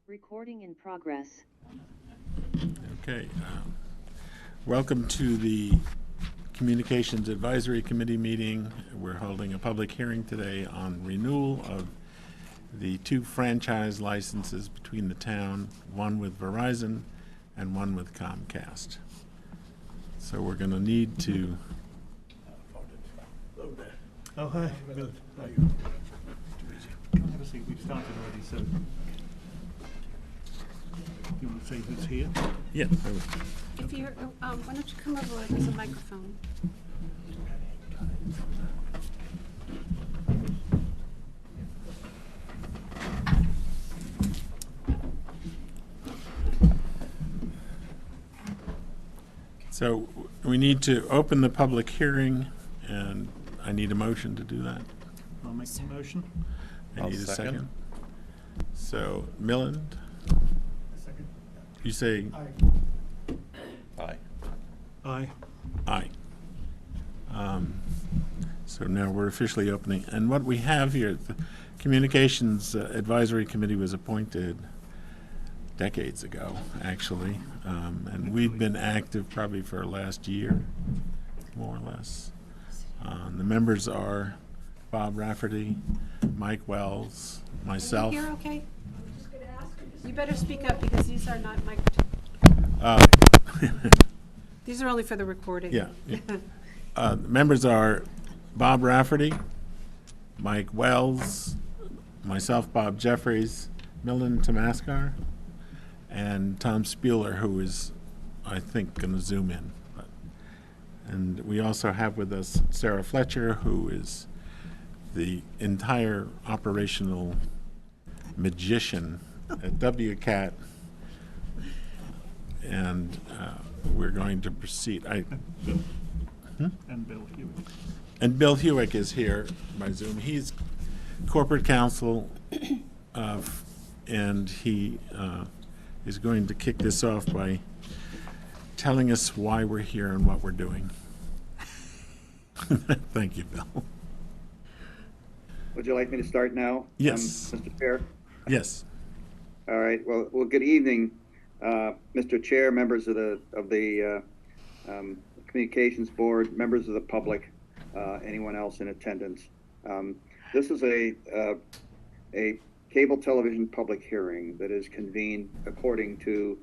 Recording in progress. Okay. Welcome to the Communications Advisory Committee meeting. We're holding a public hearing today on renewal of the 2 franchise licenses between the town, one with Verizon and one with Comcast. So we're going to need to... Oh, hi. Good. How are you? Have a seat. We've started already, so you want to say who's here? Yeah. If you're, why don't you come over, there's a microphone. So we need to open the public hearing, and I need a motion to do that. I'll make the motion. I need a second. So, Milland, Second. you say Aye. Aye. aye. So now we're officially opening. And what we have here, the Communications Advisory Committee was appointed decades ago, actually. And we've been active probably for the last year, more or less. The members are Bob Rafferty, Mike Wells, myself. Can you hear okay? You better speak up because these are not mic. These are only for the recording. Yeah. The members are Bob Rafferty, Mike Wells, myself, Bob Jeffries, Milton Tamaskar, and Tom Spieler, who is, I think, going to zoom in. And we also have with us Sarah Fletcher, who is the entire operational magician at WCAT. And we're going to proceed. And Bill Hewitt. And Bill Hewitt is here by Zoom. He's corporate counsel, and he is going to kick this off by telling us why we're here and what we're doing. Thank you, Bill. Would you like me to start now? Yes. Mr. Chair? Yes. All right. Well, good evening, Mr. Chair, members of the Communications Board, members of the public, anyone else in attendance. This is a cable television public hearing that is convened according to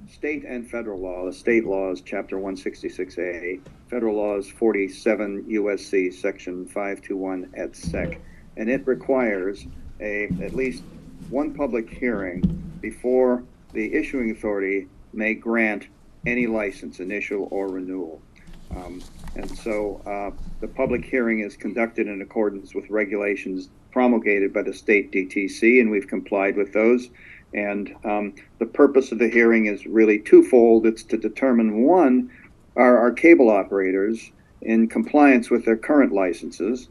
state and federal law. The state law is Chapter 166A, federal law is 47 USC Section 521 et sec, and it requires at least one public hearing before the issuing authority may grant any license, initial or renewal. And so the public hearing is conducted in accordance with regulations promulgated by the state DTC, and we've complied with those. And the purpose of the hearing is really twofold. It's to determine, one, are our cable operators in compliance with their current licenses,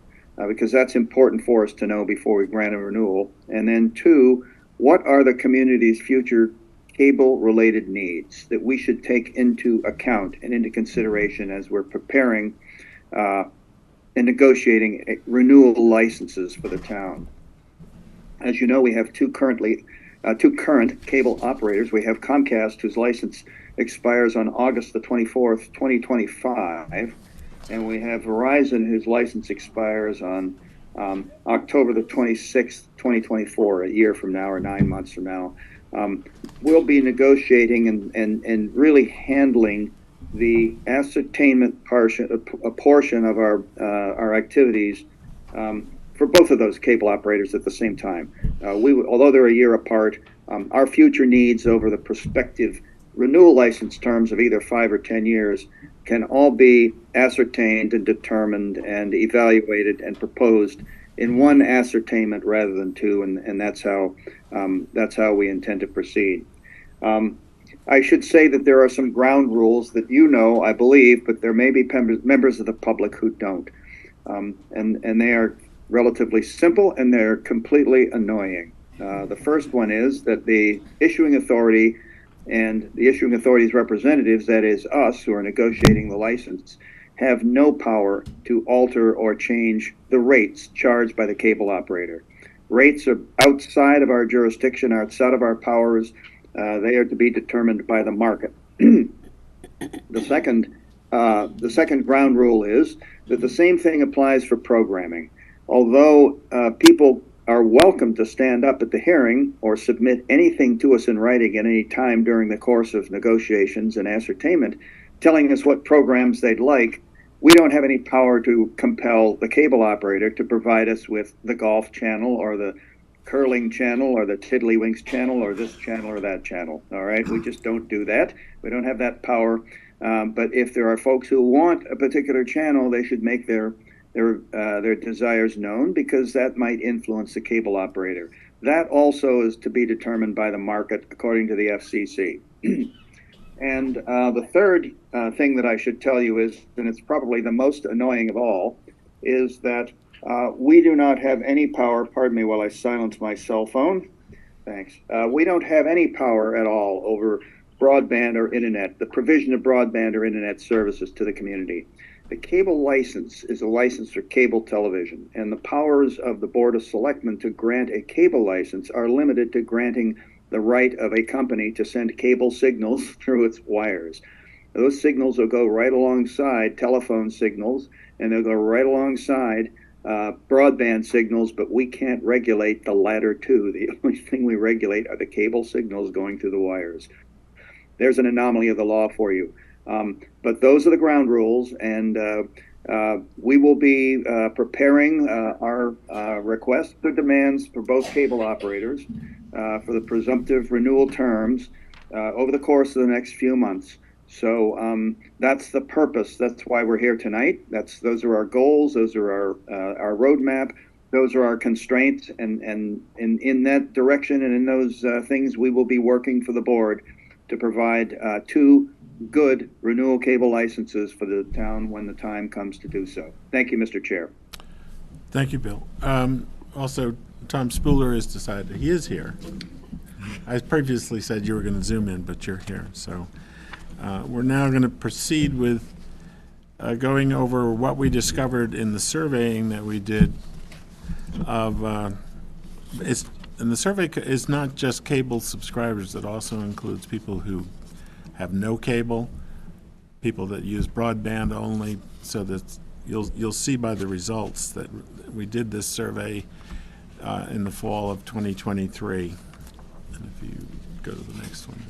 because that's important for us to know before we grant a renewal. And then two, what are the community's future cable-related needs that we should take into account and into consideration as we're preparing and negotiating renewal licenses for the town. As you know, we have two current cable operators. We have Comcast, whose license expires on August the 24th, 2025, and we have Verizon, whose license expires on October the 26th, 2024, a year from now or 9 months from now. We'll be negotiating and really handling the ascertainment portion of our activities for both of those cable operators at the same time. Although they're a year apart, our future needs over the prospective renewal license terms of either 5 or 10 years can all be ascertained and determined and evaluated and proposed in one ascertainment rather than two, and that's how we intend to proceed. I should say that there are some ground rules that you know, I believe, but there may be members of the public who don't, and they are relatively simple and they're completely annoying. The first one is that the issuing authority and the issuing authority's representatives, that is us who are negotiating the license, have no power to alter or change the rates charged by the cable operator. Rates are outside of our jurisdiction, outside of our powers. They are to be determined by the market. The second ground rule is that the same thing applies for programming. Although people are welcome to stand up at the hearing or submit anything to us in writing at any time during the course of negotiations and ascertainment, telling us what programs they'd like, we don't have any power to compel the cable operator to provide us with the golf channel or the curling channel or the tiddlywinks channel or this channel or that channel. All right, we just don't do that. We don't have that power. But if there are folks who want a particular channel, they should make their desires known, because that might influence the cable operator. That also is to be determined by the market according to the FCC. And the third thing that I should tell you is, and it's probably the most annoying of all, is that we do not have any power, pardon me while I silence my cell phone, thanks. We don't have any power at all over broadband or internet, the provision of broadband or internet services to the community. The cable license is a license for cable television, and the powers of the Board of Selectmen to grant a cable license are limited to granting the right of a company to send cable signals through its wires. Those signals will go right alongside telephone signals, and they'll go right alongside broadband signals, but we can't regulate the latter two. The only thing we regulate are the cable signals going through the wires. There's an anomaly of the law for you. But those are the ground rules, and we will be preparing our requests or demands for both cable operators for the presumptive renewal terms over the course of the next few months. So that's the purpose. That's why we're here tonight. Those are our goals. Those are our roadmap. Those are our constraints, and in that direction and in those things, we will be working for the board to provide two good renewal cable licenses for the town when the time comes to do so. Thank you, Mr. Chair. Thank you, Bill. Also, Tom Spuler has decided he is here. I previously said you were going to zoom in, but you're here. So we're now going to proceed with going over what we discovered in the surveying that we did of, and the survey is not just cable subscribers, it also includes people who have no cable, people that use broadband only, so that you'll see by the results that we did this survey in the fall of 2023. And if you go to the next one.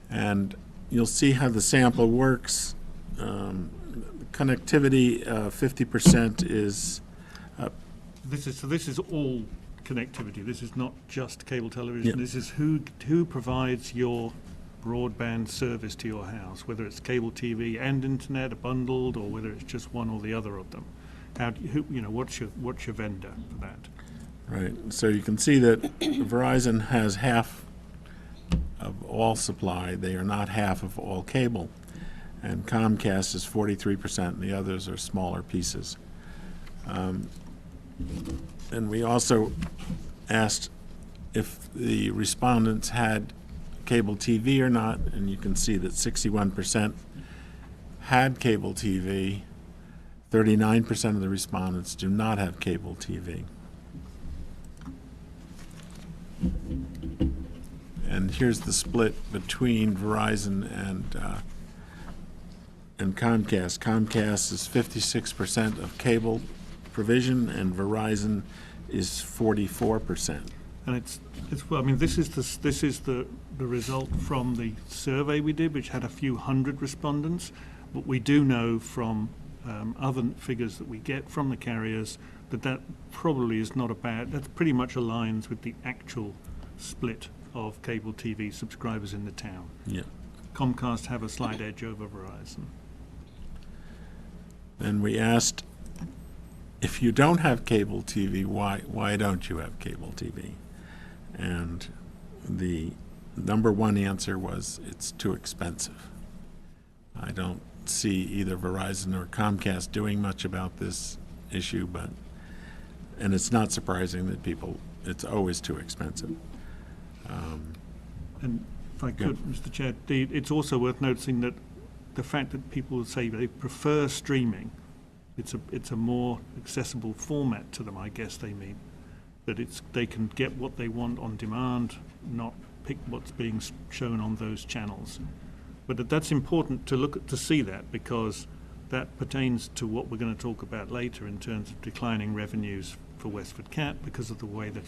And you'll see how the sample works. Connectivity, 50% is This is all connectivity. This is not just cable television. Yep. This is who provides your broadband service to your house, whether it's cable TV and internet bundled, or whether it's just one or the other of them. What's your vendor for that? right. So you can see that Verizon has half of all supply. They are not half of all cable. And Comcast is 43%, and the others are smaller pieces. And we also asked if the respondents had cable TV or not, and you can see that 61% had cable TV. 39% of the respondents do not have cable TV. And here's the split between Verizon and Comcast. Comcast is 56% of cable provision, and Verizon is 44%. And it's well, I mean, this is the result from the survey we did, which had a few hundred respondents. But we do know from other figures that we get from the carriers that probably is not that pretty much aligns with the actual split of cable TV subscribers in the town. Yeah. Comcast have a slight edge over Verizon. And we asked, if you don't have cable TV, why don't you have cable TV? And the number one answer was, it's too expensive. I don't see either Verizon or Comcast doing much about this issue, and it's not surprising that it's always too expensive. And if I could, yeah. Mr. Chair, it's also worth noticing that the fact that people say they prefer streaming, it's a more accessible format to them, I guess they mean. that they can get what they want on demand, not pick what's being shown on those channels. But that's important to see that, because that pertains to what we're going to talk about later in terms of declining revenues for WestfordCAT because of the way that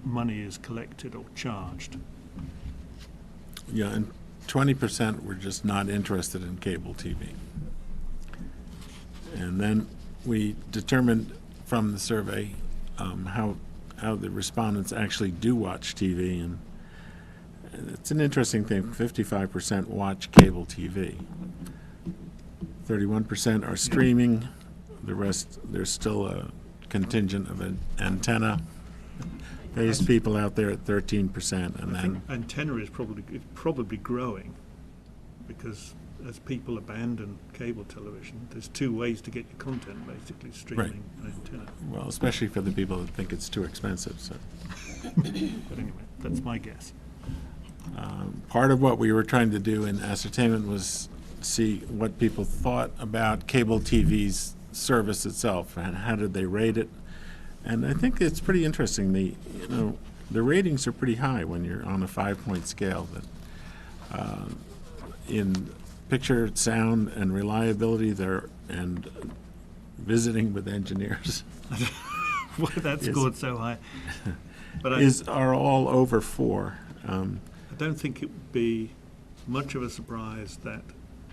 money is collected or charged. Yeah, and 20% were just not interested in cable TV. And then we determined from the survey how the respondents actually do watch TV, and it's an interesting thing. 55% watch cable TV. 31% are streaming. The rest, there's still a contingent of antenna-based people out there at 13%, and I then think antenna is probably growing, because as people abandon cable television, there's two ways to get your content, basically, streaming and antenna. well, especially for the people that think it's too expensive. So But anyway, that's my guess. part of what we were trying to do in ascertainment was see what people thought about cable TV's service itself and how did they rate it. And I think it's pretty interesting. The ratings are pretty high when you're on a 5-point scale. That in picture, sound, and reliability, and visiting with engineers Why that scored so high. But are all over 4. I don't think it would be much of a surprise that,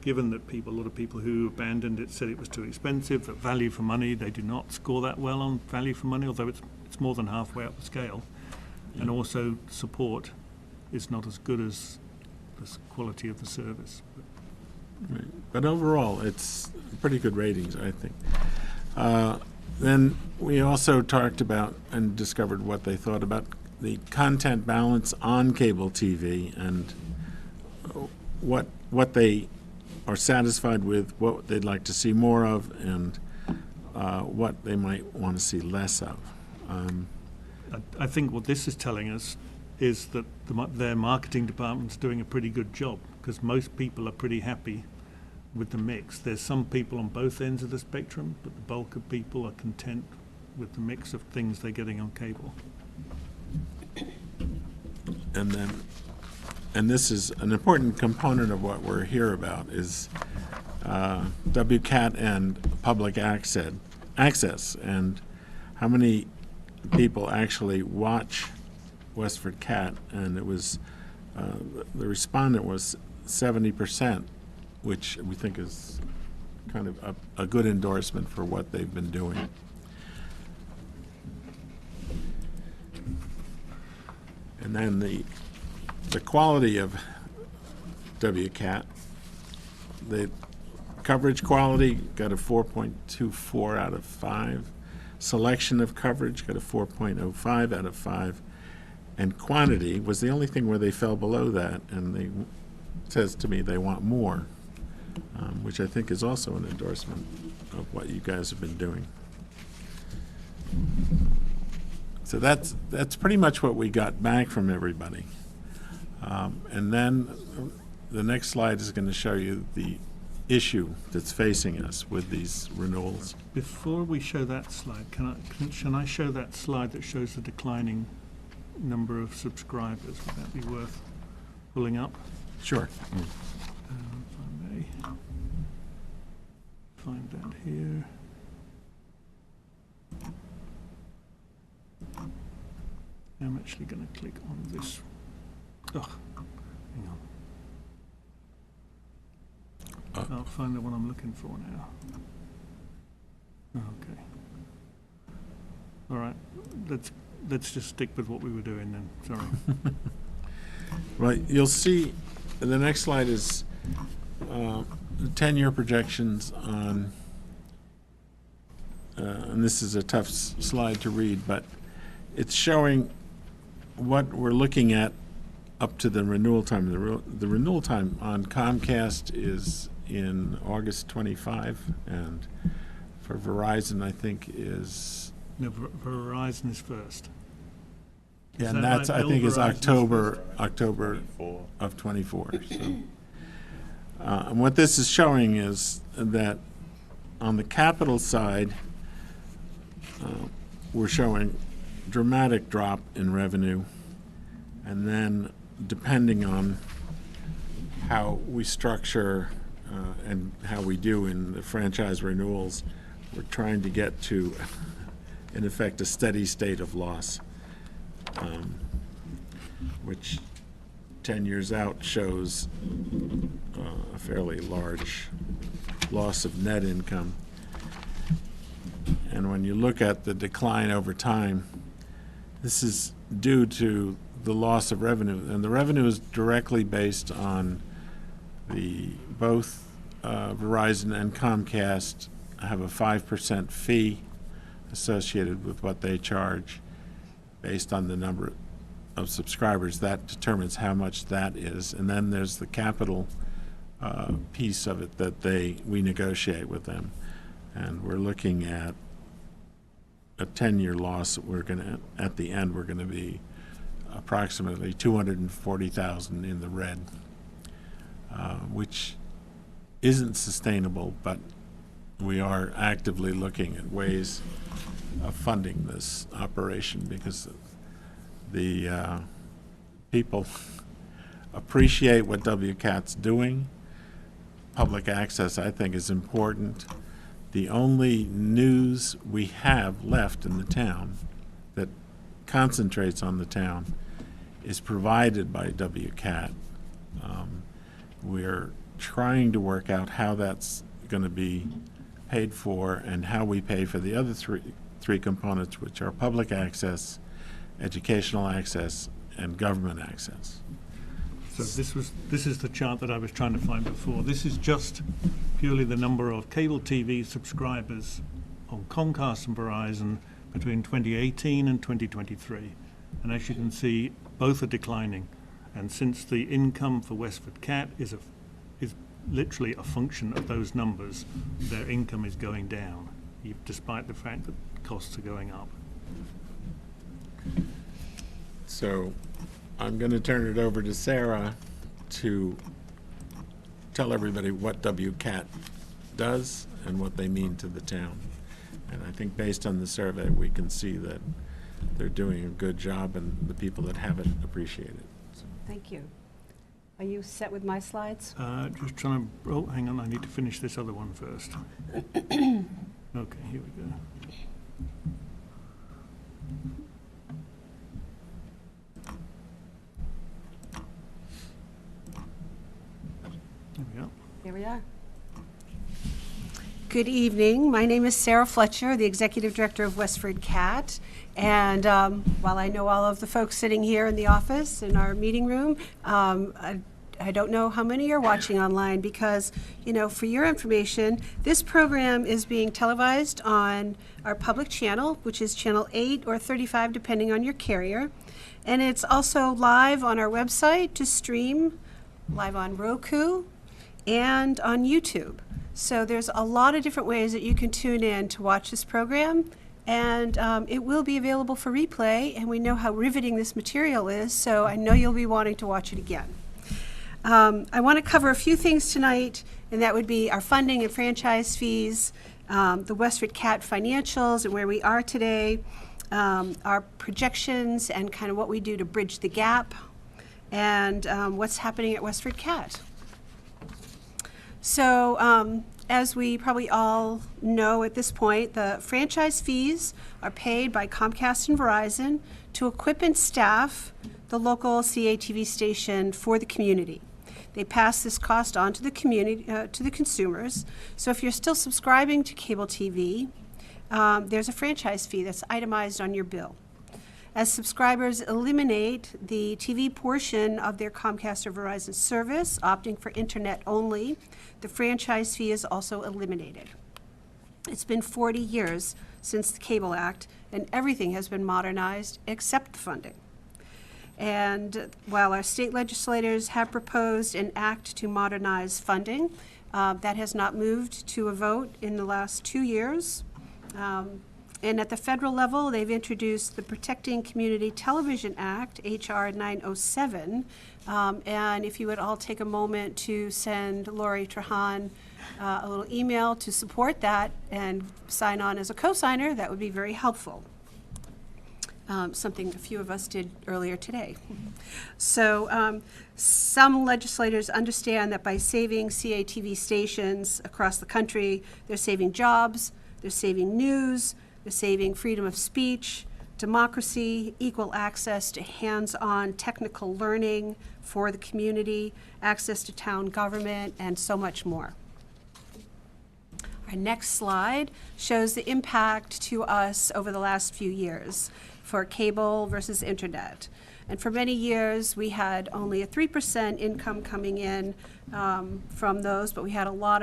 given that a lot of people who abandoned it said it was too expensive, that value for money, they do not score that well on value for money, although it's more than halfway up the scale. And also support is not as good as the quality of the service. But overall, it's pretty good ratings, I think. Then we also talked about and discovered what they thought about the content balance on cable TV and what they are satisfied with, what they'd like to see more of, and what they might want to see less of. I think what this is telling us is that their marketing department's doing a pretty good job, because most people are pretty happy with the mix. There's some people on both ends of the spectrum, but the bulk of people are content with the mix of things they're getting on cable. And this is an important component of what we're here about is WCAT and public access, and how many people actually watch WestfordCAT. And it was the respondent was 70%, which we think is kind of a good endorsement for what they've been doing. And then the quality of WCAT, the coverage quality got a 4.24 out of 5. Selection of coverage got a 4.05 out of 5. And quantity was the only thing where they fell below that, and they says to me they want more, which I think is also an endorsement of what you guys have been doing. So that's pretty much what we got back from everybody. And then the next slide is going to show you the issue that's facing us with these renewals. Before we show that slide, can I show that slide that shows the declining number of subscribers? Would that be worth pulling up? Sure. If I may find that here. I'm actually going to click on this. Hang on. I'll find the one I'm looking for now. Okay. All right. Let's just stick with what we were doing then. Sorry. Right. You'll see the next slide is the 10-year projections on, and this is a tough slide to read, but it's showing what we're looking at up to the renewal time. The renewal time on Comcast is in August 25, and for Verizon, I think is... No, Verizon is first. Yeah, Is and that that's, right, I Bill? think, is Verizon's October 4. of 24. So, and what this is showing is that on the capital side, we're showing dramatic drop in revenue, and then depending on how we structure and how we do in the franchise renewals, we're trying to get to, in effect, a steady state of loss, which 10 years out shows a fairly large loss of net income. And when you look at the decline over time, this is due to the loss of revenue. And the revenue is directly based on both Verizon and Comcast have a 5% fee associated with what they charge based on the number of subscribers. That determines how much that is. And then there's the capital piece of it that we negotiate with them. And we're looking at a 10-year loss. At the end, we're going to be approximately $240,000 in the red, which isn't sustainable, but we are actively looking at ways of funding this operation because the people appreciate what WCAT's doing. Public access, I think, is important. The only news we have left in the town that concentrates on the town is provided by WCAT. We're trying to work out how that's going to be paid for and how we pay for the other three components, which are public access, educational access, and government access. So this is the chart that I was trying to find before. This is just purely the number of cable TV subscribers on Comcast and Verizon between 2018 and 2023. And as you can see, both are declining. And since the income for WestfordCAT is literally a function of those numbers, their income is going down, despite the fact that costs are going up. So I'm going to turn it over to Sarah to tell everybody what WCAT does and what they mean to the town. And I think based on the survey, we can see that they're doing a good job and the people that have it appreciate it. So. Thank you. Are you set with my slides? Just trying to, oh, hang on, I need to finish this other one first. Okay, here we go. There we go. Here we are. Good evening. My name is Sarah Fletcher, the Executive Director of WestfordCAT. And while I know all of the folks sitting here in the office, in our meeting room, I don't know how many are watching online because, you know, for your information, this program is being televised on our public channel, which is channel 8 or 35, depending on your carrier. And it's also live on our website to stream, live on Roku and on YouTube. So there's a lot of different ways that you can tune in to watch this program. And it will be available for replay, and we know how riveting this material is, so I know you'll be wanting to watch it again. I want to cover a few things tonight, and that would be our funding and franchise fees, the WestfordCAT financials and where we are today, our projections and kind of what we do to bridge the gap, and what's happening at WestfordCAT. So as we probably all know at this point, the franchise fees are paid by Comcast and Verizon to equip and staff the local CATV station for the community. They pass this cost on to the community, to the consumers. So if you're still subscribing to cable TV, there's a franchise fee that's itemized on your bill. As subscribers eliminate the TV portion of their Comcast or Verizon service, opting for internet only, the franchise fee is also eliminated. It's been 40 years since the Cable Act, and everything has been modernized except the funding. And while our state legislators have proposed an act to modernize funding, that has not moved to a vote in the last 2 years. And at the federal level, they've introduced the Protecting Community Television Act, H.R. 907. And if you would all take a moment to send Lori Trahan a little email to support that and sign on as a co-signer, that would be very helpful. something a few of us did earlier today. So some legislators understand that by saving CATV stations across the country, they're saving jobs, they're saving news, they're saving freedom of speech, democracy, equal access to hands-on technical learning for the community, access to town government, and so much more. Our next slide shows the impact to us over the last few years for cable versus internet. And for many years, we had only a 3% income coming in from those, but we had a lot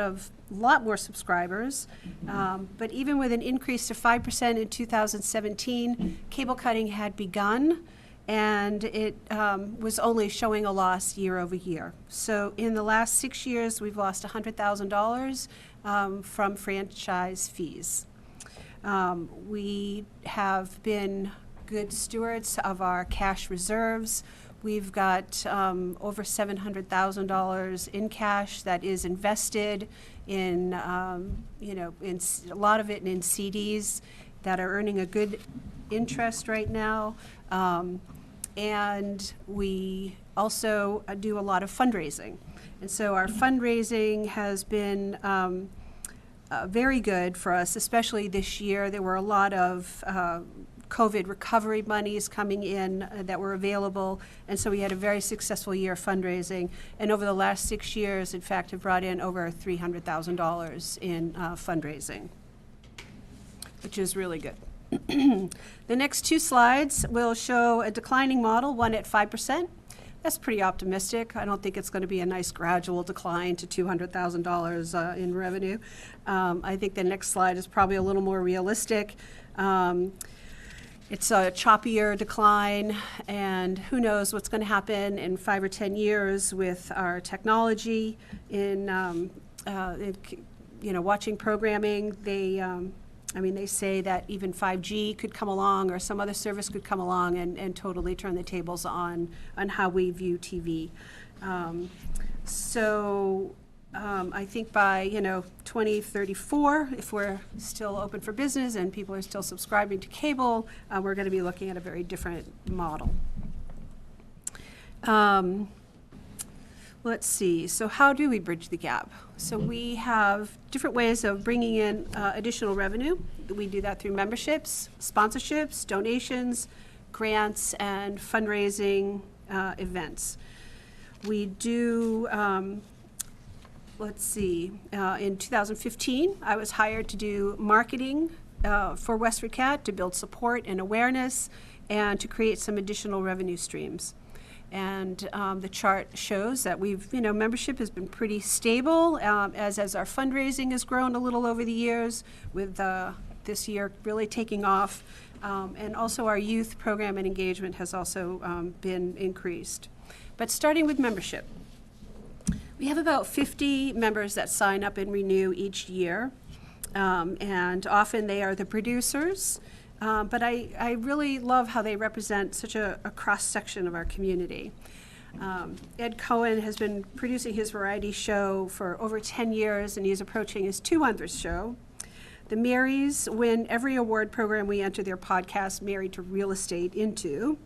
more subscribers. But even with an increase to 5% in 2017, cable cutting had begun, and it was only showing a loss year over year. So in the last 6 years, we've lost $100,000 from franchise fees. We have been good stewards of our cash reserves. We've got over $700,000 in cash that is invested in, in a lot of it in CDs that are earning a good interest right now. And we also do a lot of fundraising. And so our fundraising has been very good for us, especially this year. There were a lot of COVID recovery monies coming in that were available, and so we had a very successful year of fundraising. And over the last 6 years, in fact, have brought in over $300,000 in fundraising, which is really good. The next two slides will show a declining model, one at 5%. That's pretty optimistic. I don't think it's going to be a nice gradual decline to $200,000 in revenue. I think the next slide is probably a little more realistic. It's a choppier decline, and who knows what's going to happen in 5 or 10 years with our technology in watching programming. They say that even 5G could come along, or some other service could come along and totally turn the tables on how we view TV. I think by 2034, if we're still open for business and people are still subscribing to cable, we're going to be looking at a very different model. Let's see. So how do we bridge the gap? So we have different ways of bringing in additional revenue. We do that through memberships, sponsorships, donations, grants, and fundraising events. We do. In 2015, I was hired to do marketing for WestfordCAT to build support and awareness and to create some additional revenue streams. And the chart shows that membership has been pretty stable as our fundraising has grown a little over the years, with this year really taking off. And also our youth program and engagement has also been increased. But starting with membership. We have about 50 members that sign up and renew each year, and often they are the producers, but I really love how they represent such a cross-section of our community. Ed Cohen has been producing his variety show for over 10 years, and he's approaching his 200th show. The Marys win every award program we enter their podcast, Married to Real Estate, into.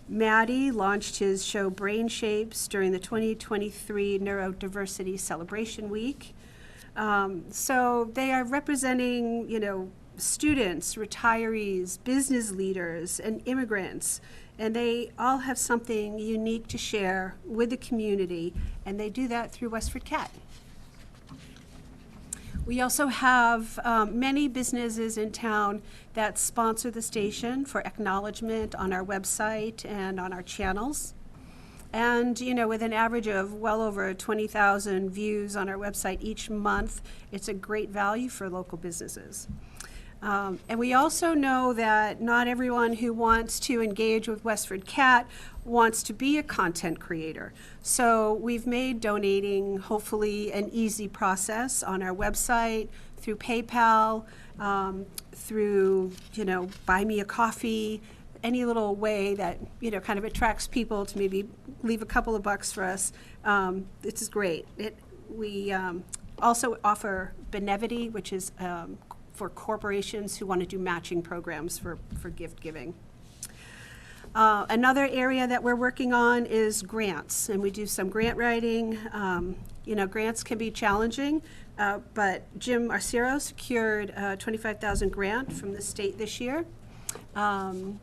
Maddie launched his show Brain Shapes during the 2023 Neurodiversity Celebration Week. So they are representing, students, retirees, business leaders, and immigrants, and they all have something unique to share with the community, and they do that through WestfordCAT. We also have many businesses in town that sponsor the station for acknowledgement on our website and on our channels. And, with an average of well over 20,000 views on our website each month, it's a great value for local businesses. And we also know that not everyone who wants to engage with WestfordCAT wants to be a content creator. So we've made donating hopefully an easy process on our website, through PayPal, through, buy me a coffee, any little way that, kind of attracts people to maybe leave a couple of bucks for us. This is great. We also offer Benevity, which is for corporations who want to do matching programs for gift giving. Another area that we're working on is grants, and we do some grant writing. Grants can be challenging, but Jim Arcero secured a $25,000 grant from the state this year. And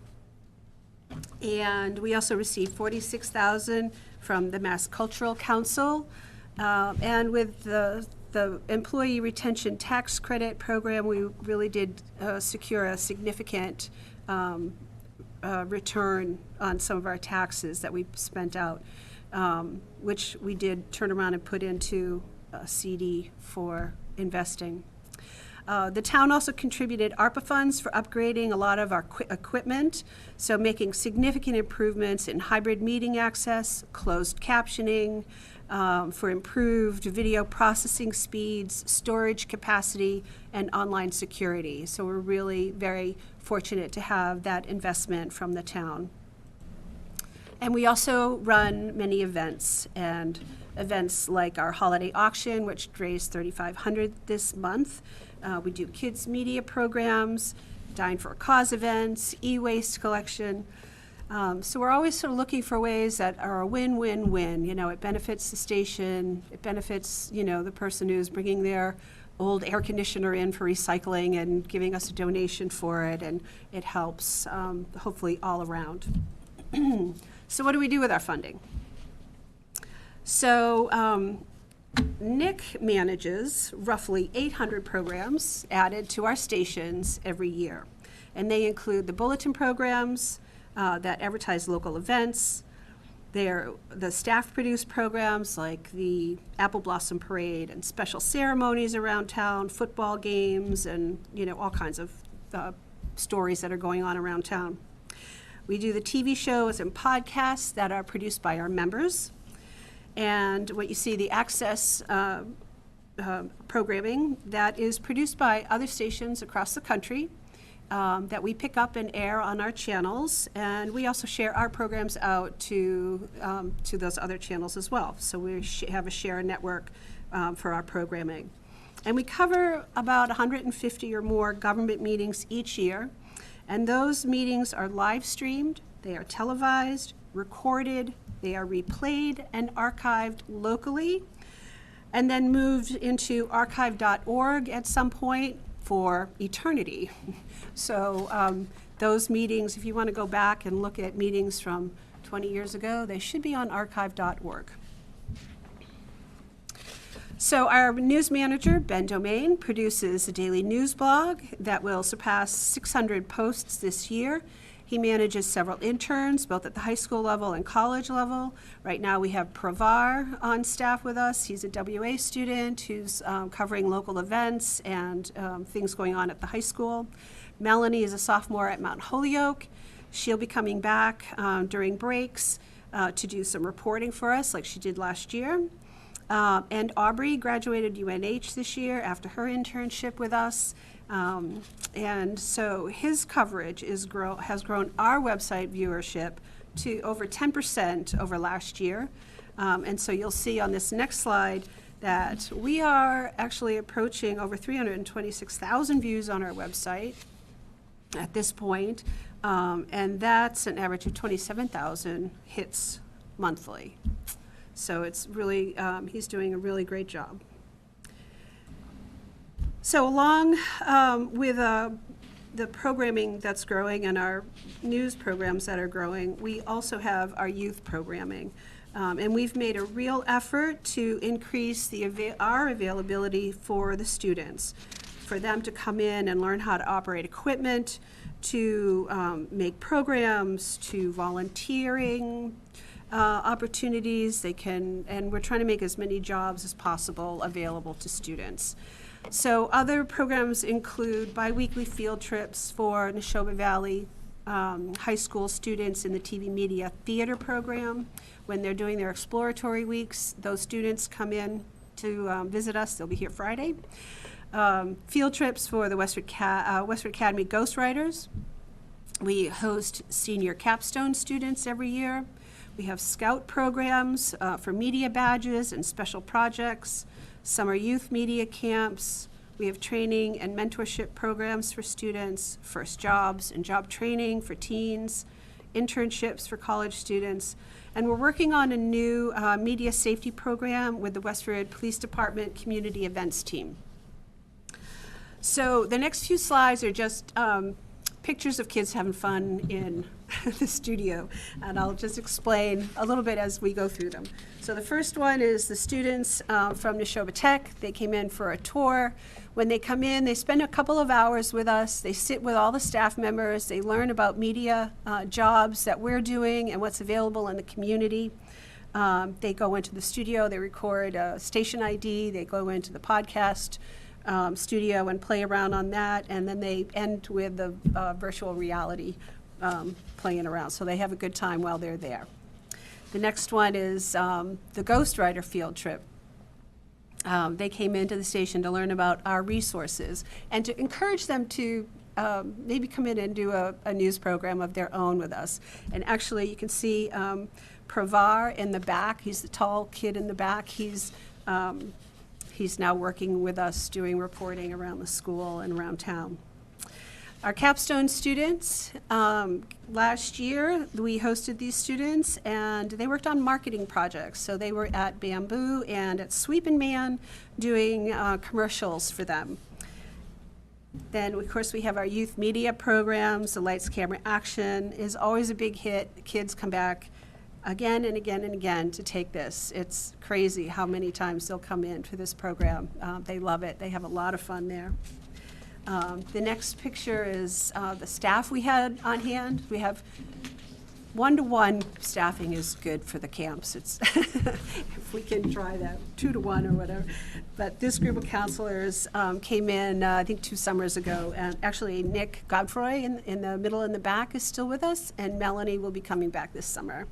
we also received $46,000 from the Mass Cultural Council. And with the Employee Retention Tax Credit Program, we really did secure a significant return on some of our taxes that we spent out, which we did turn around and put into a CD for investing. The town also contributed ARPA funds for upgrading a lot of our equipment, so making significant improvements in hybrid meeting access, closed captioning, for improved video processing speeds, storage capacity, and online security. So we're really very fortunate to have that investment from the town. And we also run many events, and events like our holiday auction, which raised $3,500 this month. We do kids media programs, Dine for a Cause events, e-waste collection. So we're always sort of looking for ways that are a win-win-win. It benefits the station, it benefits, the person who's bringing their old air conditioner in for recycling and giving us a donation for it, and it helps, hopefully, all around. So what do we do with our funding? So Nick manages roughly 800 programs added to our stations every year. And they include the bulletin programs that advertise local events. They're the staff-produced programs like the Apple Blossom Parade and special ceremonies around town, football games, and all kinds of stories that are going on around town. We do the TV shows and podcasts that are produced by our members. And what you see, the Access programming that is produced by other stations across the country that we pick up and air on our channels. And we also share our programs out to those other channels as well. So we have a share network for our programming. And we cover about 150 or more government meetings each year. And those meetings are live streamed, they are televised, recorded, they are replayed and archived locally, and then moved into archive.org at some point for eternity. So those meetings, if you want to go back and look at meetings from 20 years ago, they should be on archive.org. So our news manager, Ben Domain, produces a daily news blog that will surpass 600 posts this year. He manages several interns, both at the high school level and college level. Right now we have Pravar on staff with us. He's a WA student who's covering local events and things going on at the high school. Melanie is a sophomore at Mount Holyoke. She'll be coming back during breaks to do some reporting for us like she did last year. And Aubrey graduated UNH this year after her internship with us. And so his coverage has grown our website viewership to over 10% over last year. And so you'll see on this next slide that we are actually approaching over 326,000 views on our website at this point. And that's an average of 27,000 hits monthly. So it's really, he's doing a really great job. So along with the programming that's growing and our news programs that are growing, we also have our youth programming. And we've made a real effort to increase our availability for the students, for them to come in and learn how to operate equipment, to make programs, to volunteering opportunities. And we're trying to make as many jobs as possible available to students. So other programs include biweekly field trips for Neshoba Valley high school students in the TV Media Theater program. When they're doing their exploratory weeks, those students come in to visit us. They'll be here Friday. Field trips for the Westford Academy Ghostwriters. We host senior capstone students every year. We have scout programs for media badges and special projects, summer youth media camps. We have training and mentorship programs for students, first jobs and job training for teens, internships for college students. And we're working on a new media safety program with the Westford Police Department Community Events Team. So the next few slides are just pictures of kids having fun in the studio, and I'll just explain a little bit as we go through them. So the first one is the students from Neshoba Tech. They came in for a tour. When they come in, they spend a couple of hours with us. They sit with all the staff members. They learn about media jobs that we're doing and what's available in the community. They go into the studio. They record a station ID. They go into the podcast studio and play around on that, and then they end with the virtual reality playing around. So they have a good time while they're there. The next one is the Ghostwriter field trip. They came into the station to learn about our resources and to encourage them to maybe come in and do a news program of their own with us. And actually, you can see Pravar in the back. He's the tall kid in the back. He's now working with us doing reporting around the school and around town. Our capstone students, last year we hosted these students and they worked on marketing projects. So they were at Bamboo and at Sweep and Man doing commercials for them. Then, of course, we have our youth media programs. The Lights, Camera, Action is always a big hit. The kids come back again and again and again to take this. It's crazy how many times they'll come in for this program. They love it. They have a lot of fun there. The next picture is the staff we had on hand. We have one-to-one staffing is good for the camps. It's if we can try that, 2-to-1 or whatever. But this group of counselors came in, I think 2 summers ago, and actually Nick Godfroy in the middle and the back is still with us, and Melanie will be coming back this summer.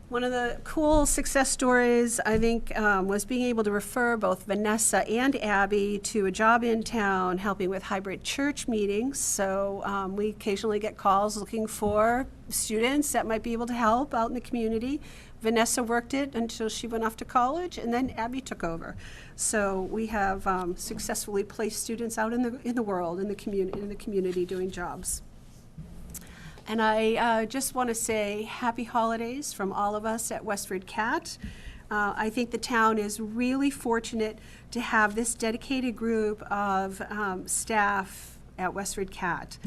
One of the cool success stories, I think, was being able to refer both Vanessa and Abby to a job in town helping with hybrid church meetings. So we occasionally get calls looking for students that might be able to help out in the community. Vanessa worked it until she went off to college, and then Abby took over. So we have successfully placed students out in the world, in the community doing jobs. And I just want to say happy holidays from all of us at WestfordCAT. I think the town is really fortunate to have this dedicated group of staff at WestfordCAT.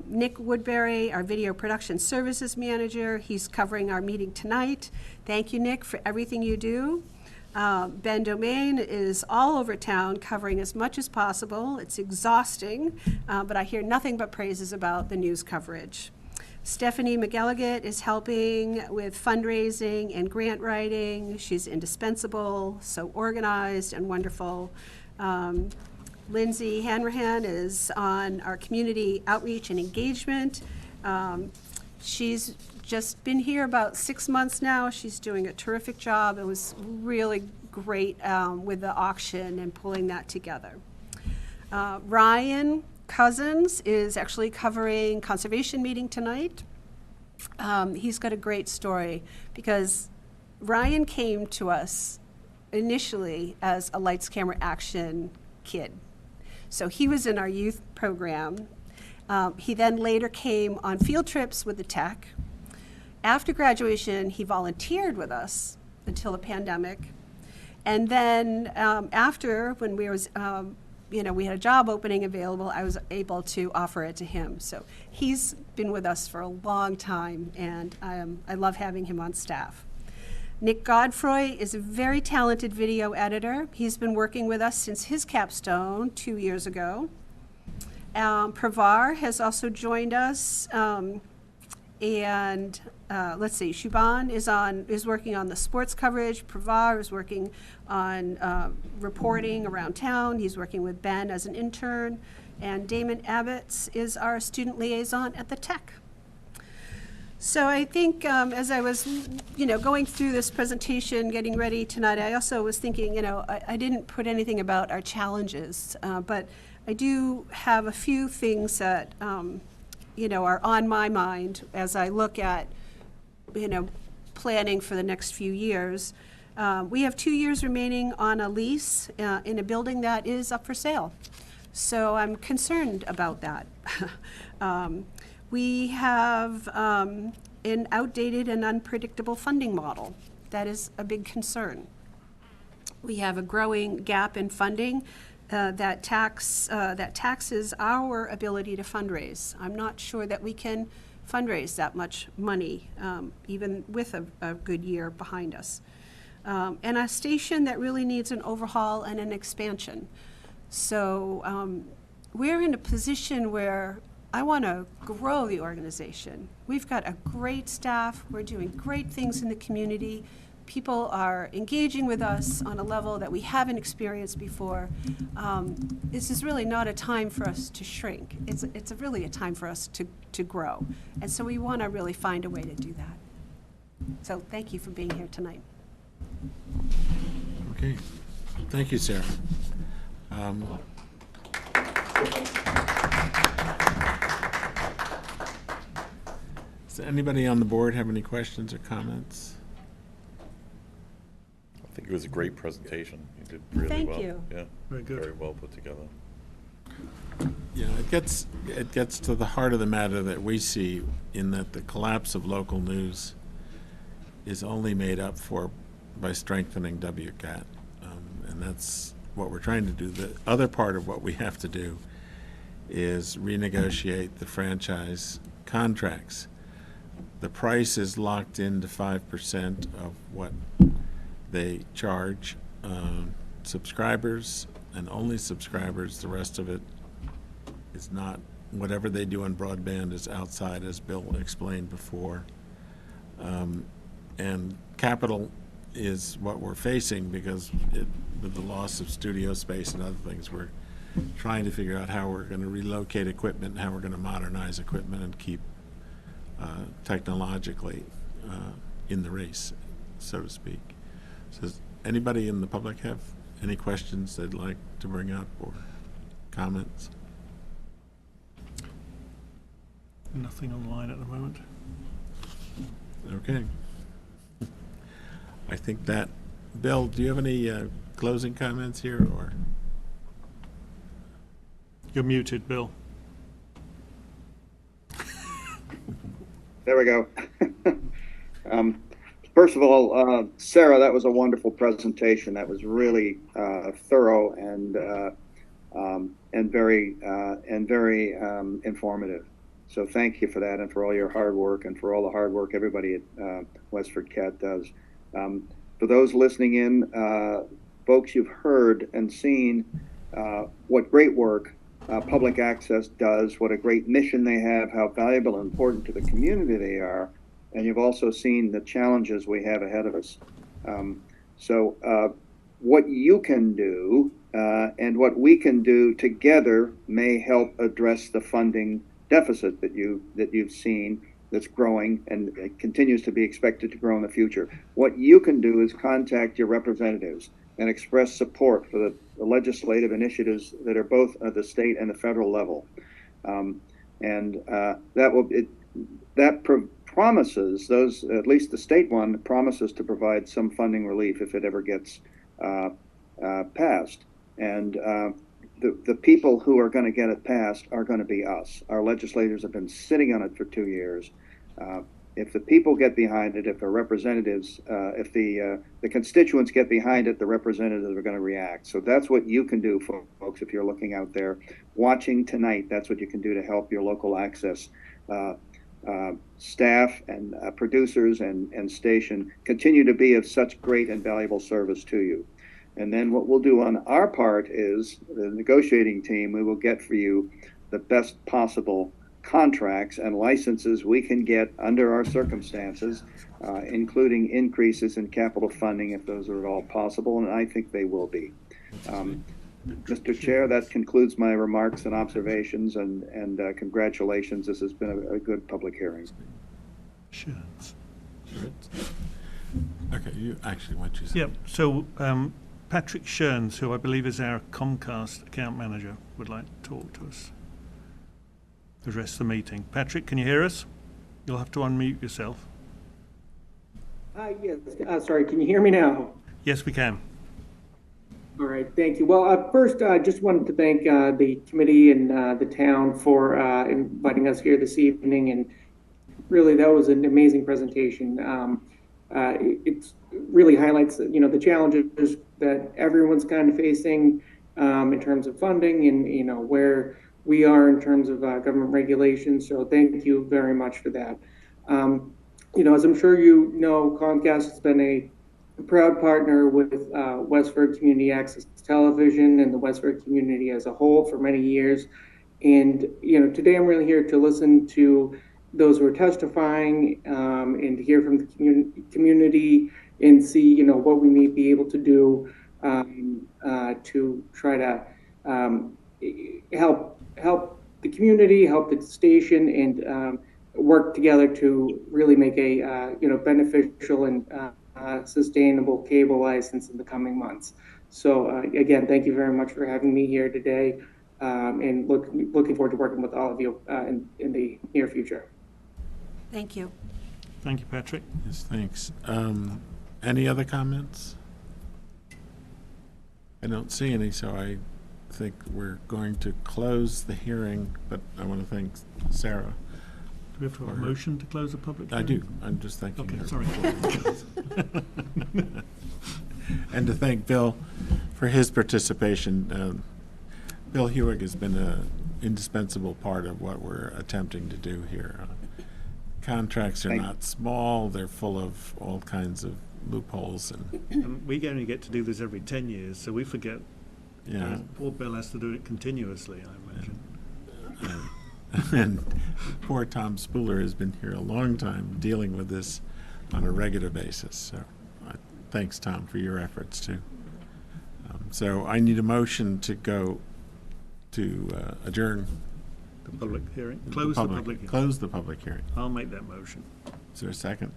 Nick Woodbury, our video production services manager, he's covering our meeting tonight. Thank you, Nick, for everything you do. Ben Domain is all over town covering as much as possible. It's exhausting, but I hear nothing but praises about the news coverage. Stephanie McElligott is helping with fundraising and grant writing. She's indispensable, so organized and wonderful. Lindsay Hanrahan is on our community outreach and engagement. She's just been here about 6 months now. She's doing a terrific job. It was really great with the auction and pulling that together. Ryan Cousins is actually covering conservation meeting tonight. He's got a great story because Ryan came to us initially as a Lights, Camera, Action kid. So he was in our youth program. He then later came on field trips with the tech. After graduation, he volunteered with us until the pandemic. And then after, when we was, we had a job opening available, I was able to offer it to him. So he's been with us for a long time, and I love having him on staff. Nick Godfroy is a very talented video editor. He's been working with us since his capstone 2 years ago. Pravar has also joined us, and let's see, Shubhan is working on the sports coverage. Pravar is working on reporting around town. He's working with Ben as an intern, and Damon Abbott's is our student liaison at the tech. So I think as I was, going through this presentation, getting ready tonight, I also was thinking, I didn't put anything about our challenges, but I do have a few things that, are on my mind as I look at, planning for the next few years. We have 2 years remaining on a lease in a building that is up for sale. So I'm concerned about that. We have an outdated and unpredictable funding model. That is a big concern. We have a growing gap in funding that taxes our ability to fundraise. I'm not sure that we can fundraise that much money, even with a good year behind us. And a station that really needs an overhaul and an expansion. So we're in a position where I want to grow the organization. We've got a great staff. We're doing great things in the community. People are engaging with us on a level that we haven't experienced before. This is really not a time for us to shrink. It's really a time for us to grow. And so we want to really find a way to do that. So thank you for being here tonight. Okay, thank you, Sarah. Does anybody on the board have any questions or comments? I think it was a great presentation. You did really Thank well. you. Yeah, Very good. very well put together. Yeah, it gets to the heart of the matter that we see, in that the collapse of local news is only made up for by strengthening WCAT. And that's what we're trying to do. The other part of what we have to do is renegotiate the franchise contracts. The price is locked into 5% of what they charge subscribers, and only subscribers. The rest of it is not. Whatever they do in broadband is outside, as Bill explained before. And capital is what we're facing, because with the loss of studio space and other things, we're trying to figure out how we're going to relocate equipment, how we're going to modernize equipment and keep technologically in the race, so to speak. So does anybody in the public have any questions they'd like to bring up or comments? Nothing online at the moment. Okay. I think that, Bill, do you have any closing comments here, or? You're muted, Bill. There we go. First of all, Sarah, that was a wonderful presentation. That was really thorough and very informative. So thank you for that, and for all your hard work, and for all the hard work everybody at WestfordCAT does. For those listening in, folks, you've heard and seen what great work public access does, what a great mission they have, how valuable and important to the community they are, and you've also seen the challenges we have ahead of us. So what you can do and what we can do together may help address the funding deficit that you've seen, that's growing and it continues to be expected to grow in the future. What you can do is contact your representatives and express support for the legislative initiatives that are both at the state and the federal level. Promises, those, at least the state one, promises to provide some funding relief if it ever gets passed. And the people who are going to get it passed are going to be us. Our legislators have been sitting on it for 2 years. If the people get behind it, if the representatives, if the constituents get behind it, the representatives are going to react. So that's what you can do, folks, if you're looking out there watching tonight. That's what you can do to help your local access staff and producers and station continue to be of such great and valuable service to you. And then what we'll do on our part is, the negotiating team, we will get for you the best possible contracts and licenses we can get under our circumstances, including increases in capital funding if those are at all possible, and I think they will be. Mr. Chair, that concludes my remarks and observations, and congratulations. This has been a good public hearing. Sure. Okay, you actually, what you said. Yep. So Patrick Schern, who I believe is our Comcast account manager, would like to talk to us, address the meeting. Patrick, can you hear us? You'll have to unmute yourself. Yes. Sorry, can you hear me now? Yes, we can. All right, thank you. Well, first, I just wanted to thank the committee and the town for inviting us here this evening. And really, that was an amazing presentation. It really highlights, the challenges that everyone's kind of facing in terms of funding and, where we are in terms of government regulations. So thank you very much for that. As I'm sure you know, Comcast has been a proud partner with Westford Community Access Television and the Westford community as a whole for many years. And, today I'm really here to listen to those who are testifying and to hear from the community and see, what we may be able to do to try to help the community, help the station, and work together to really make a, beneficial and sustainable cable license in the coming months. So again, thank you very much for having me here today, and looking forward to working with all of you in the near future. Thank you. Thank you, Patrick. Yes, thanks. Any other comments? I don't see any, so I think we're going to close the hearing, but I want to thank Sarah. Do we have to have a motion to close the public hearing? I do. I'm just thanking Okay, her. sorry. And to thank Bill for his participation. Bill Hewig has been an indispensable part of what we're attempting to do here. Contracts are not small. They're full of all kinds of loopholes and, And we only get to do this every 10 years, so we forget. yeah. Poor Bill has to do it continuously, I imagine. And poor Tom Spooler has been here a long time dealing with this on a regular basis. So thanks, Tom, for your efforts too. So I need a motion to go to adjourn. The public hearing, close the public hearing. Close the public hearing. I'll make that motion. Is there a second?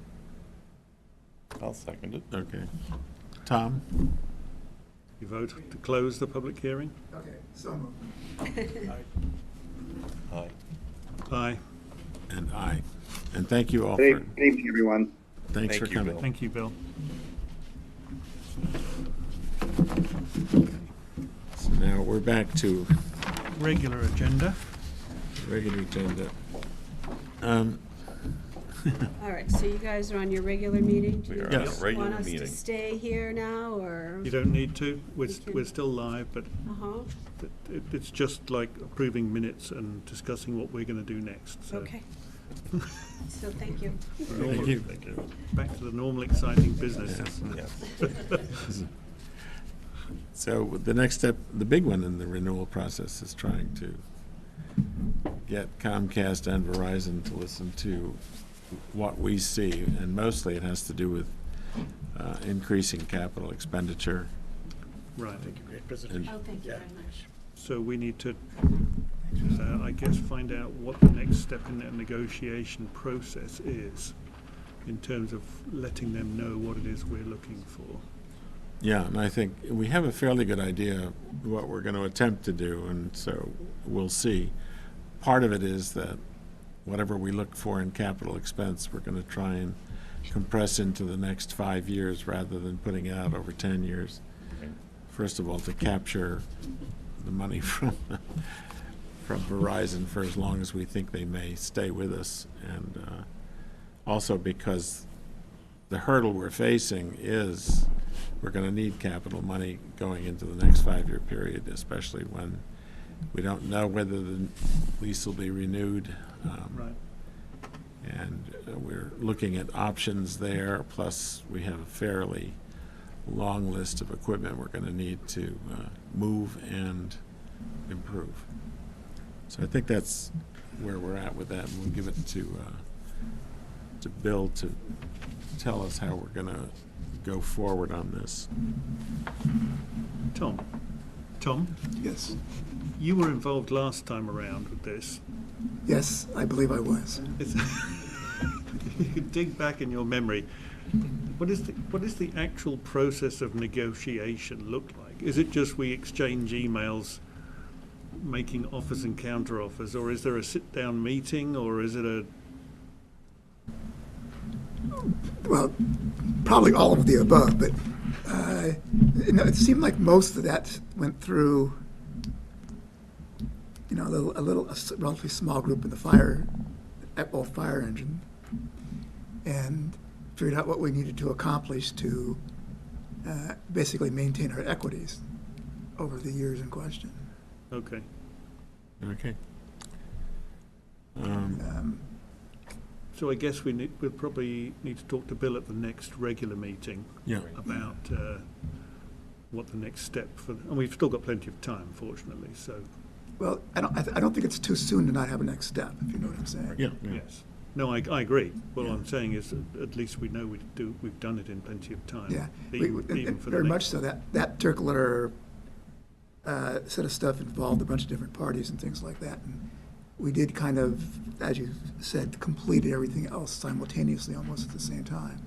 I'll second it. Okay. Tom? You vote to close the public hearing? Okay, so moved. Aye. Aye. And aye. And thank you all Good for, evening, everyone. thanks Thank for you, coming. Bill. Thank you, Bill. So now we're back to Regular agenda. regular agenda. All right, so you guys are on your regular meeting? Do We you are on a just regular want us to meeting. stay here now, or? You don't need to. We can- We're still live, but Uh-huh, it's just like approving minutes and discussing what we're going to do next. So okay. So, thank you. Thank you. Thank you. back to the normal exciting business. Yes. So the next step, the big one in the renewal process is trying to get Comcast and Verizon to listen to what we see, and mostly it has to do with increasing capital expenditure. Right. And Oh, thank you very much. So we need to, I guess, find out what the next step in that negotiation process is in terms of letting them know what it is we're looking for. yeah, and I think we have a fairly good idea of what we're going to attempt to do, and so we'll see. Part of it is that whatever we look for in capital expense, we're going to try and compress into the next 5 years rather than putting it out over 10 years. First of all, to capture the money from Verizon for as long as we think they may stay with us, and also because the hurdle we're facing is we're going to need capital money going into the next 5-year period, especially when we don't know whether the lease will be renewed. Right. And we're looking at options there, plus we have a fairly long list of equipment we're going to need to move and improve. So I think that's where we're at with that, and we'll give it to Bill to tell us how we're going to go forward on this. Tom, Yes, you were involved last time around with this. yes, I believe I was. If you could dig back in your memory, what is the actual process of negotiation look like? Is it just we exchange emails making offers and counter offers, or is there a sit-down meeting, or is it a... Well, probably all of the above, but It seemed like most of that went through, a relatively small group in the fire engine, and figured out what we needed to accomplish to basically maintain our equities over the years in question. Okay. Okay. So I guess we'll probably need to talk to Bill at the next regular meeting Yeah. about what the next step and we've still got plenty of time, fortunately, so. Well, I don't think it's too soon to not have a next step, if you know what I'm saying. Yeah. Yeah. Yes. No, I agree. What Yeah. I'm saying is that at least we know we've done it in plenty of time. Yeah, Even for the very next. much so. That circular set of stuff involved a bunch of different parties and things like that. And we did kind of, as you said, completed everything else simultaneously almost at the same time.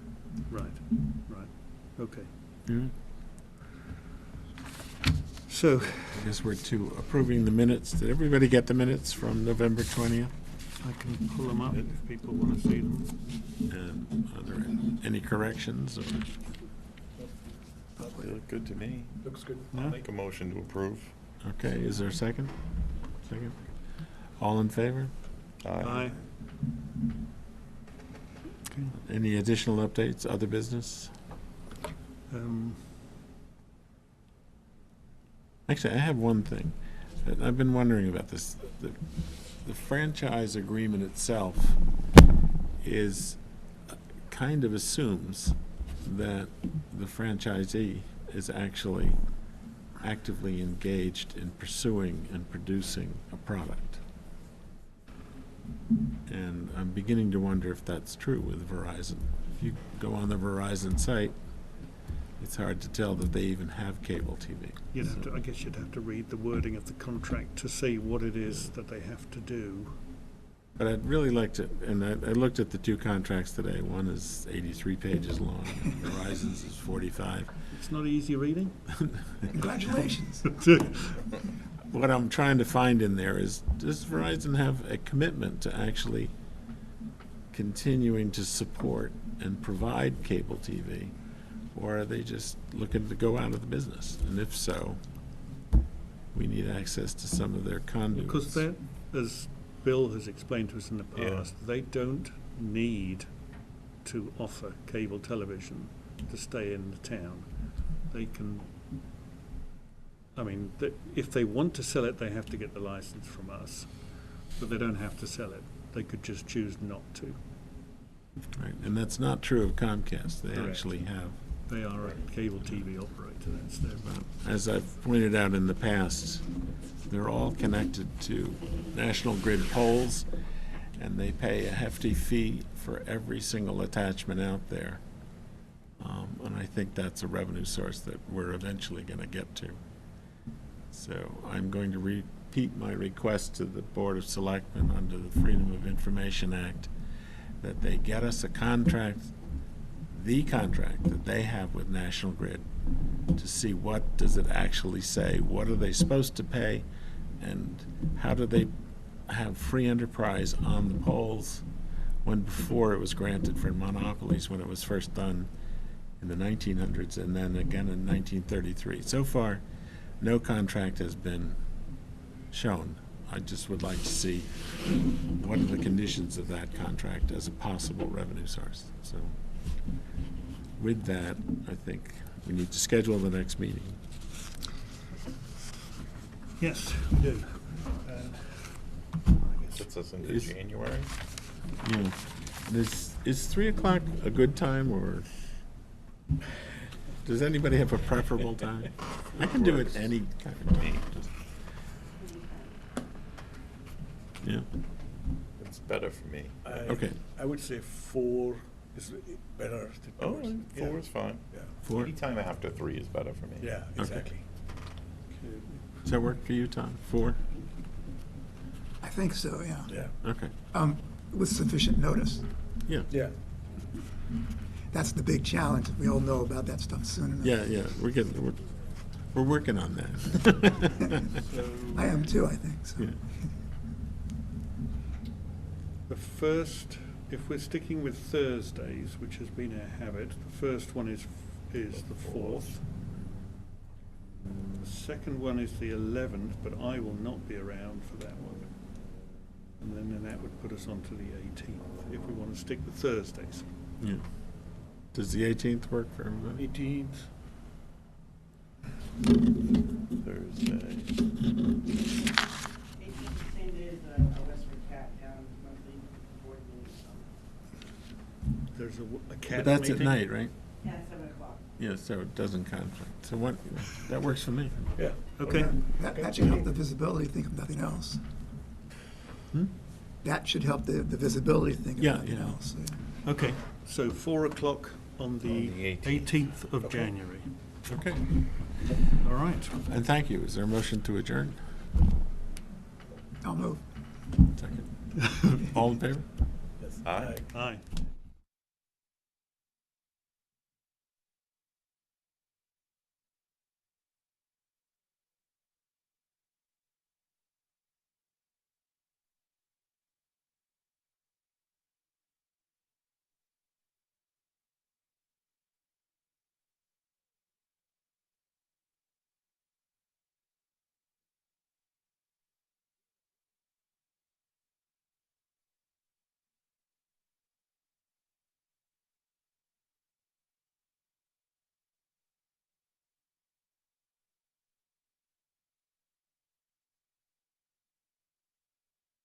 Right, okay. Mhm. So, I guess we're to approving the minutes. Did everybody get the minutes from November 20th? I can pull them up if people want to see them. And are there any corrections or? They look good to me. Looks good. I'll make a motion to approve. Okay, is there a second? Second. All in favor? Aye. Okay. Any additional updates, other business? Actually, I have one thing. I've been wondering about this. The franchise agreement itself kind of assumes that the franchisee is actually actively engaged in pursuing and producing a product. And I'm beginning to wonder if that's true with Verizon. If you go on the Verizon site, it's hard to tell that they even have cable TV. I guess you'd have to read the wording of the contract to see what it is that they have to do. But I'd really like to, and I looked at the two contracts today. One is 83 pages long, and Verizon's is 45. It's not easy reading. Congratulations. What I'm trying to find in there is, does Verizon have a commitment to actually continuing to support and provide cable TV, or are they just looking to go out of the business? And if so, we need access to some of their conduits. Because that, as Bill has explained to us in the Yeah. past, they don't need to offer cable television to stay in the town. They can, if they want to sell it, they have to get the license from us, but they don't have to sell it. They could just choose not to. Right, and that's not true of Comcast. They Correct. actually have. They are a cable TV operator, that's their. As I've pointed out in the past, they're all connected to National Grid poles, and they pay a hefty fee for every single attachment out there. And I think that's a revenue source that we're eventually going to get to. So I'm going to repeat my request to the Board of Selectmen under the Freedom of Information Act that they get us a contract, the contract that they have with National Grid, to see what does it actually say, what are they supposed to pay, and how do they have free enterprise on the poles when before it was granted for monopolies when it was first done in the 1900s and then again in 1933. So far, no contract has been shown. I just would like to see what are the conditions of that contract as a possible revenue source. So with that, I think we need to schedule the next meeting. Yes, we do. Puts us into Is- January. Yeah. Is 3 o'clock a good time, or does anybody have a preferable time? I can do it any kind of Me, time. Yeah, it's better for me. okay. I would say 4 is better. Oh, 4 is fine. Yeah, 4. Anytime after 3 is better for me. yeah, exactly. Does that work for you, Tom? 4? I think so, yeah. Yeah, Okay. With sufficient notice. Yeah, yeah. That's the big challenge. We all know about that stuff soon enough. yeah. We're working on that. I am too, I think, so. Yeah. The first, if we're sticking with Thursdays, which has been our habit, the first one is is the 4th. The second one is the 11th, but I will not be around for that one. And then that would put us on to the 18th, if we want to stick with Thursdays. Yeah. Does the 18th work for everybody? 18th. Thursday. 18th, same day as the WestfordCAT town monthly board meeting. There's a CAT But that's at meeting. night, right? Yeah, 7 o'clock. Yeah, so it doesn't conflict. So what, that works for me. Yeah. Okay, That should help the visibility, think of nothing else. Hmm? That should help the visibility, think of Yeah, nothing yeah. else. okay. So 4 o'clock on the the 18th of January. Okay. All right. And thank you. Is there a motion to adjourn? I'll move. Second. All in favor? Yes. Aye. Aye.